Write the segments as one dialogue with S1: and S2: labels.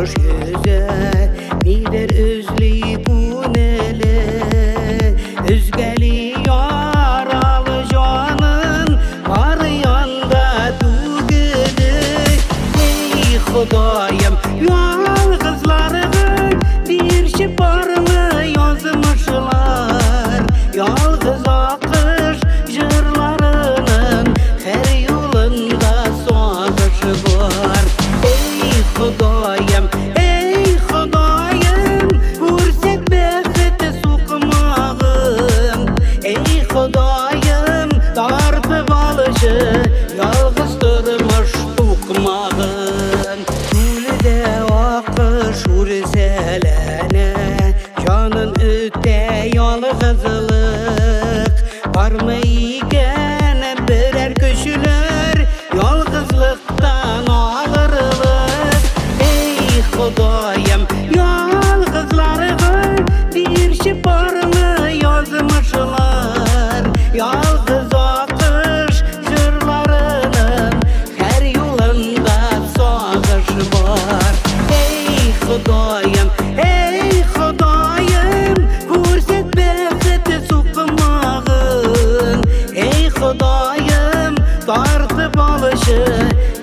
S1: olmuş yüze, midir üzlü bu nele, üzgeli yaralı canın var yanda tugili. Ey Xudayım, yalğızlarını bir şey var mı yazmışlar, yalğız akış jırlarının her yolunda sağışı var. Ey Xudayım, ey Xudayım, vursak bəxti soqmağın. Ey Xudayım, tartıp alışı yalğız durmuş toqmağın. Gülde akış urselene, canın öte yalğızlık var mı iken birer köşüler yalğızlıktan ağırlık. Ey Xudayım, yalğızlarını bir şey var mı yazmışlar, yalğız akış jırlarının her yolunda sağışı var. Ey Xudayım, ey Xudayım, vursak bəxti soqmağın. Ey Xudayım, tartıp alışı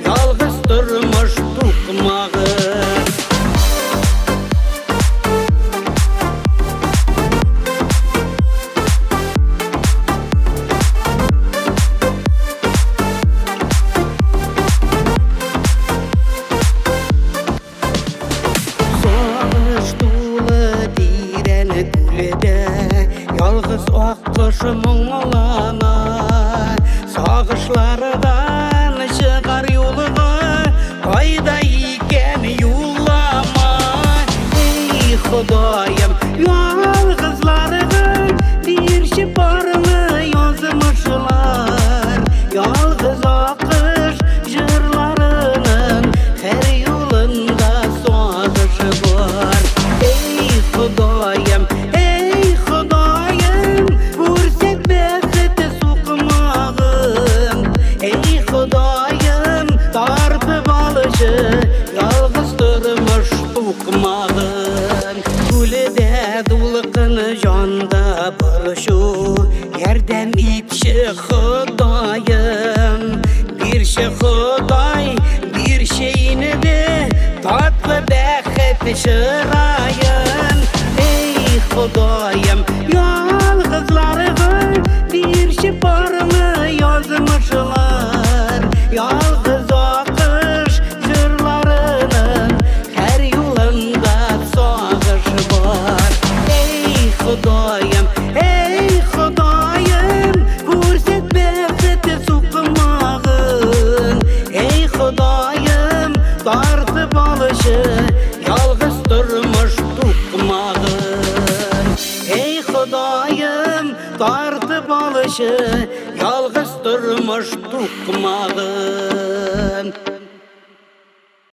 S1: yalğız durmuş toqmağın. Sağış dolu diren gülde, yalğız akış muңlana. Sağışlardan çıkar yoluna, kayda iken yollama. Ey Xudayım, yalğızlarını bir şey var mı yazmışlar, yalğız akış jırlarının her yolunda sağışı var. Ey Xudayım, ey Xudayım, vursak bəxti soqmağın. Ey Xudayım, tartıp alışı yalğız durmuş toqmağın. Gülde dulqın janda buluşu, yerdem ipşi Xudayım. Bir şey Xuday, bir şeyini de tatlı bəxti şırayın. Ey Xudayım, yalğızlarını bir şey var mı yazmışlar, yalğız akış jırlarının her yolunda sağışı var. Ey Xudayım, ey Xudayım, vursak bəxti soqmağın. Ey Xudayım, tartıp alışı yalğız durmuş toqmağın. Ey Xudayım, tartıp alışı yalğız durmuş toqmağın.